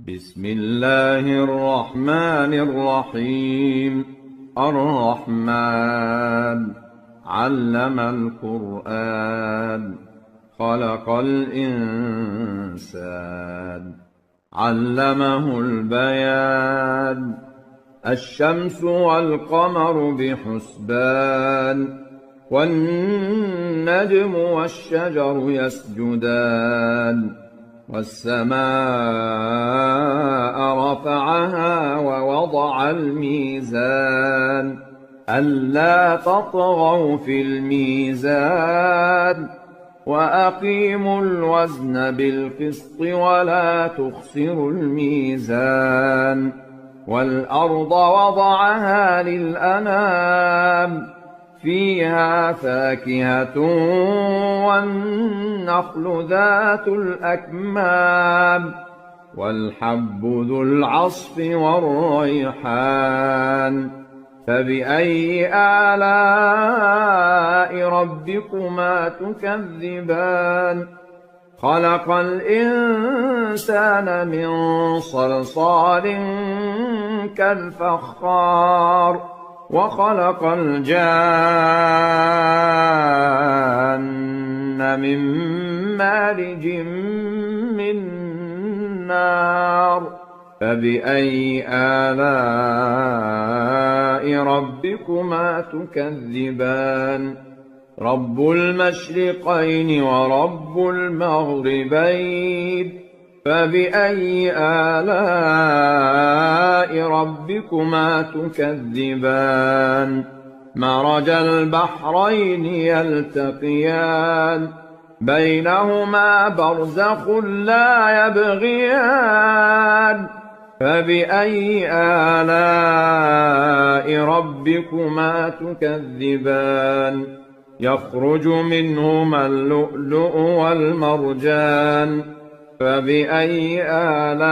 بسم الله الرحمن الرحيم. الرحمن علم القرآن خلق الإنسان علمه البيان. الشمس والقمر بحسبان والنجم والشجر يسجدان والسماء رفعها ووضع الميزان ألا تطغوا في الميزان وأقيموا الوزن بالقسط ولا تخسروا الميزان. والأرض وضعها للأنام فيها فاكهة والنخل ذات الأكمام والحب ذو العصف والريحان. فبأي آلاء ربكما تكذبان؟ خلق الإنسان من صلصال كالفخار وخلق الجان من مارج من نار. فبأي آلاء ربكما تكذبان؟ رب المشرقين ورب المغربين. فبأي آلاء ربكما تكذبان؟ مرج البحرين يلتقيان بينهما برزخ لا يبغيان. فبأي آلاء ربكما تكذبان؟ يخرج منهما اللؤلؤ والمرجان. فبأي آلاء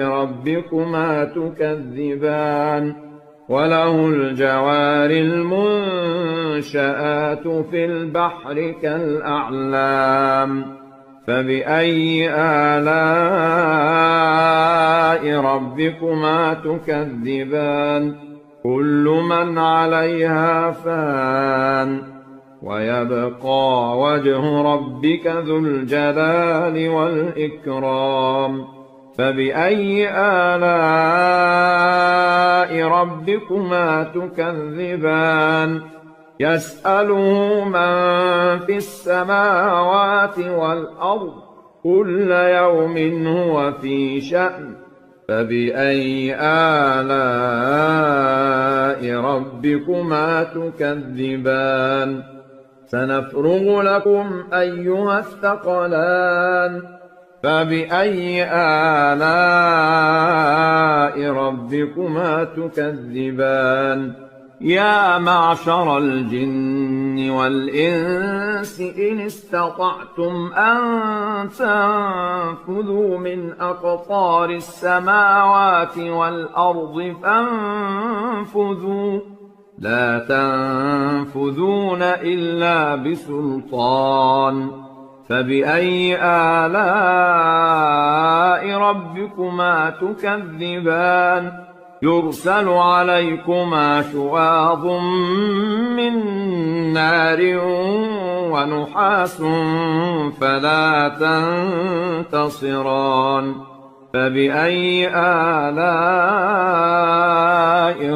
ربكما تكذبان؟ وله الجوار المنشآت في البحر كالأعلام. فبأي آلاء ربكما تكذبان؟ كل من عليها فان ويبقى وجه ربك ذو الجلال والإكرام. فبأي آلاء ربكما تكذبان؟ يسأله من في السماوات والأرض كل يوم هو في شأن. فبأي آلاء ربكما تكذبان؟ سنفرغ لكم أيها الثقلان. فبأي آلاء ربكما تكذبان؟ يا معشر الجن والإنس إن استطعتم أن تنفذوا من أقطار السماوات والأرض فانفذوا لا تنفذون إلا بسلطان. فبأي آلاء ربكما تكذبان؟ يرسل عليكما شواظ من نار ونحاس فلا تنتصران. فبأي آلاء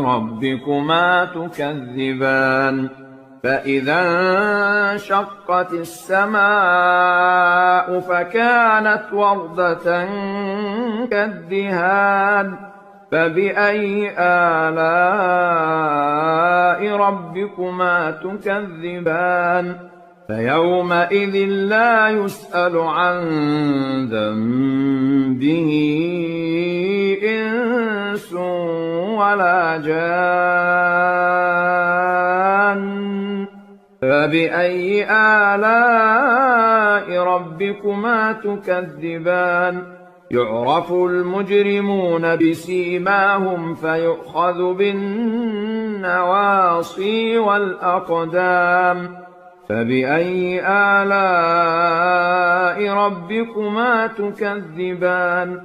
ربكما تكذبان؟ فإذا انشقت السماء فكانت وردة كالدهان. فبأي آلاء ربكما تكذبان؟ فيومئذ لا يسأل عن ذنبه إنس ولا جان. فبأي آلاء ربكما تكذبان؟ يعرف المجرمون بسيماهم فيؤخذ بالنواصي والأقدام. فبأي آلاء ربكما تكذبان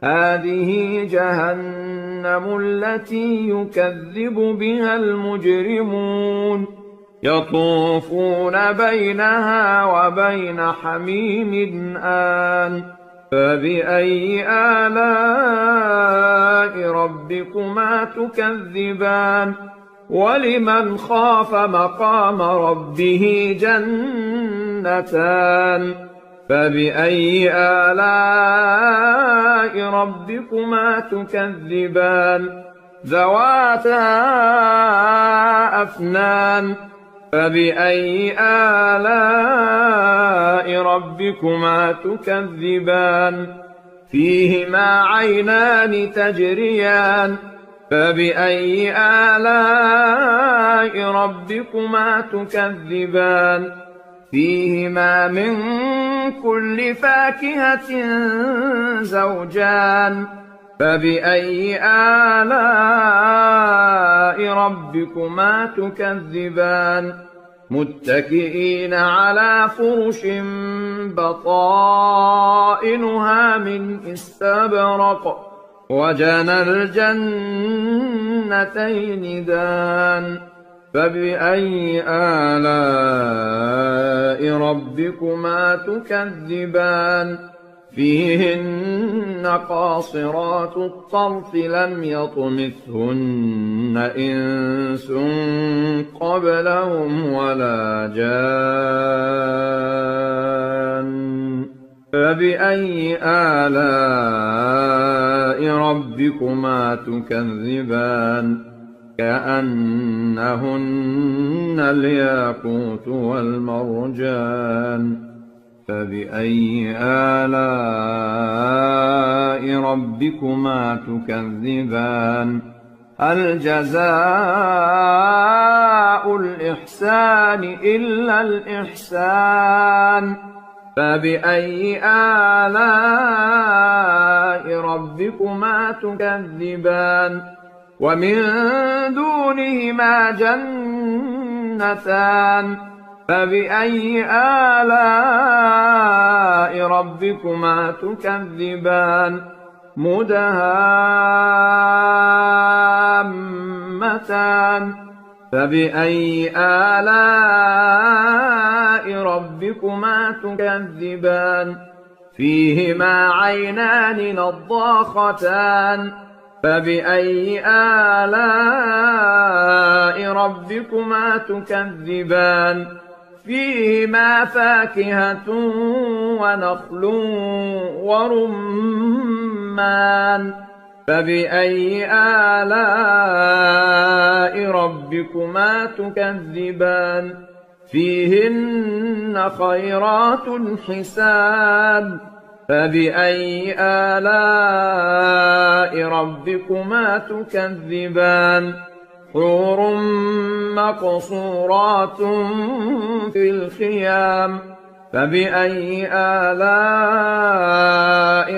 هذه جهنم التي يكذب بها المجرمون يطوفون بينها وبين حميم آن فبأي آلاء ربكما تكذبان ولمن خاف مقام ربه جنتان فبأي آلاء ربكما تكذبان ذواتا أفنان فبأي آلاء ربكما تكذبان فيهما عينان تجريان فبأي آلاء ربكما تكذبان فيهما من كل فاكهة زوجان فبأي آلاء ربكما تكذبان متكئين على فرش بطائنها من استبرق وجنى الجنتين دان فبأي آلاء ربكما تكذبان فيهن قاصرات الطرف لم يطمثهن إنس قبلهم ولا جان فبأي آلاء ربكما تكذبان كأنهن الياقوت والمرجان فبأي آلاء ربكما تكذبان هل جزاء الإحسان إلا الإحسان فبأي آلاء ربكما تكذبان ومن دونهما جنتان فبأي آلاء ربكما تكذبان مدهامتان فبأي آلاء ربكما تكذبان فيهما عينان نضاختان فبأي آلاء ربكما تكذبان فيهما فاكهة ونخل ورمان فبأي آلاء ربكما تكذبان فيهن خيرات حسان فبأي آلاء ربكما تكذبان حور مقصورات في الخيام فبأي آلاء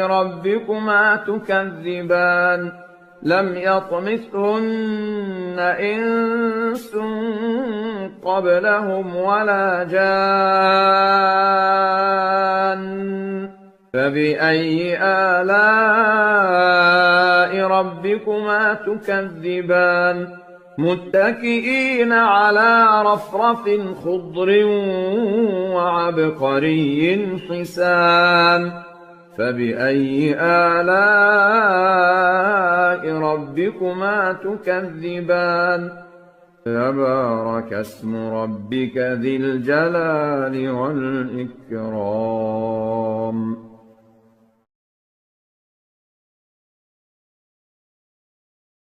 ربكما تكذبان لم يطمثهن إنس قبلهم ولا جان فبأي آلاء ربكما تكذبان متكئين على رفرف خضر وعبقري حسان فبأي آلاء ربكما تكذبان تبارك اسم ربك ذي الجلال والإكرام